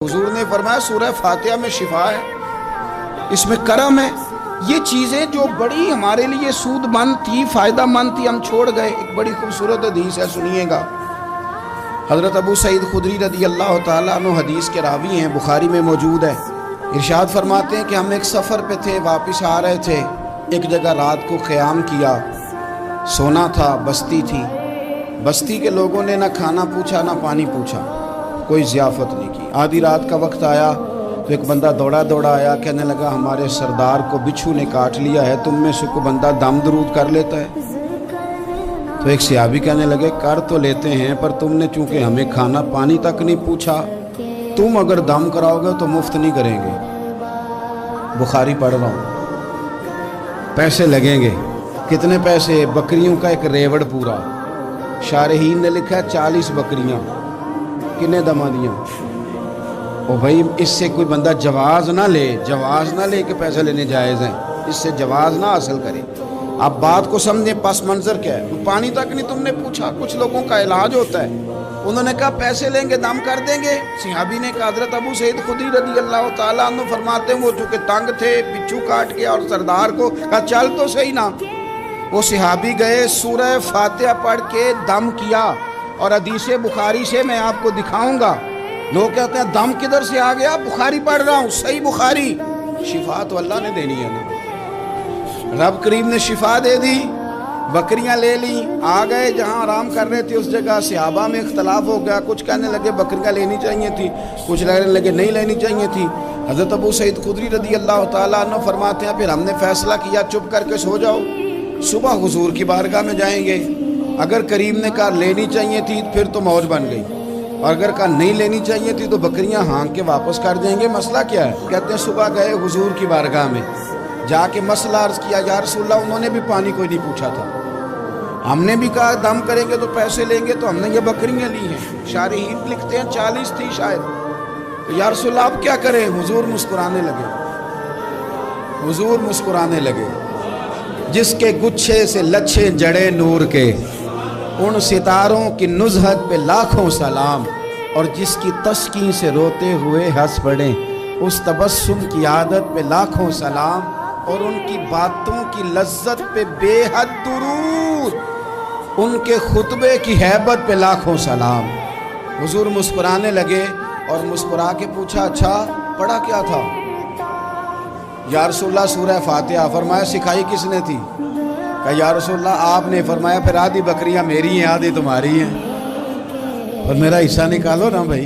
حضور نے فرمایا سورہ فاتحہ میں شفا ہے، اس میں کرم ہے۔ یہ چیزیں جو بڑی ہمارے لیے سود مند تھی، فائدہ مند تھی، ہم چھوڑ گئے۔ ایک بڑی خوبصورت حدیث ہے، سنیے گا۔ حضرت ابو سعید خدری رضی اللہ تعالیٰ عنہ حدیث کے راوی ہیں، بخاری میں موجود ہے۔ ارشاد فرماتے ہیں کہ ہم ایک سفر پہ تھے، واپس آ رہے تھے، ایک جگہ رات کو قیام کیا، سونا تھا، بستی تھی۔ بستی کے لوگوں نے نہ کھانا پوچھا نہ پانی پوچھا، کوئی ضیافت نہیں کی۔ آدھی رات کا وقت آیا تو ایک بندہ دوڑا دوڑا آیا، کہنے لگا ہمارے سردار کو بچھو نے کاٹ لیا ہے، تم میں سے کوئی بندہ دم درود کر لیتا ہے؟ تو ایک صحابی کہنے لگے کر تو لیتے ہیں، پر تم نے چونکہ ہمیں کھانا پانی تک نہیں پوچھا، تم اگر دم کراؤ گے تو مفت نہیں کریں گے۔ بخاری پڑھ رہا ہوں، پیسے لگیں گے۔ کتنے پیسے؟ بکریوں کا ایک ریوڑ پورا۔ شارحین نے لکھا ہے 40 بکریاں۔ کنے دما دیاں؟ او بھائی اس سے کوئی بندہ جواز نہ لے کہ پیسے لینے جائز ہیں، اس سے جواز نہ حاصل کرے۔ آپ بات کو سمجھیں، پس منظر کیا ہے؟ پانی تک نہیں تم نے پوچھا۔ کچھ لوگوں کا علاج ہوتا ہے، انہوں نے کہا پیسے لیں گے دم کر دیں گے۔ صحابی نے کہا، حضرت ابو سعید خدری رضی اللہ تعالیٰ عنہ فرماتے ہیں وہ چونکہ تنگ تھے، بچھو کاٹ کے، اور سردار کو کہا چل تو صحیح نا۔ وہ صحابی گئے، سورہ فاتحہ پڑھ کے دم کیا، اور حدیث بخاری سے میں آپ کو دکھاؤں گا۔ لوگ کہتے ہیں دم کدھر سے آ گیا؟ بخاری پڑھ رہا ہوں، صحیح بخاری۔ شفا تو اللہ نے دینی ہے نا، رب کریم نے شفا دے دی۔ بکریاں لے لیں، آ گئے جہاں آرام کر رہے تھے اس جگہ۔ صحابہ میں اختلاف ہو گیا، کچھ کہنے لگے بکریاں لینی چاہیے تھی، کچھ کہنے لگے نہیں لینی چاہیے تھی۔ حضرت ابو سعید خدری رضی اللہ تعالیٰ عنہ فرماتے ہیں پھر ہم نے فیصلہ کیا چپ کر کے سو جاؤ، صبح حضور کی بارگاہ میں جائیں گے۔ اگر کریم نے کہا لینی چاہیے تھی پھر تو موج بن گئی، اور اگر کہا نہیں لینی چاہیے تھی تو بکریاں ہانک کے واپس کر دیں گے۔ مسئلہ کیا ہے؟ کہتے ہیں صبح گئے حضور کی بارگاہ میں، جا کے مسئلہ عرض کیا، یا رسول اللہ انہوں نے بھی پانی کوئی نہیں پوچھا تھا، ہم نے بھی کہا دم کریں گے تو پیسے لیں گے، تو ہم نے یہ بکریاں لی ہیں۔ شارحین لکھتے ہیں 40 تھی شاید۔ تو یا رسول اللہ آپ کیا کریں؟ حضور مسکرانے لگے۔ جس کے گچھے سے لچھے جڑے نور کے، ان ستاروں کی نزہت پہ لاکھوں سلام، اور جس کی تسکین سے روتے ہوئے ہنس پڑیں، اس تبسم کی عادت پہ لاکھوں سلام، اور ان کی باتوں کی لذت پہ بے حد درود، ان کے خطبے کی ہیبت پہ لاکھوں سلام۔ حضور مسکرانے لگے اور مسکرا کے پوچھا اچھا پڑھا کیا تھا؟ یا رسول اللہ سورہ فاتحہ۔ فرمایا سکھائی کس نے تھی؟ کہ یا رسول اللہ آپ نے۔ فرمایا پھر آدھی بکریاں میری ہیں آدھی تمہاری ہیں، اور میرا حصہ نکالو نا بھائی۔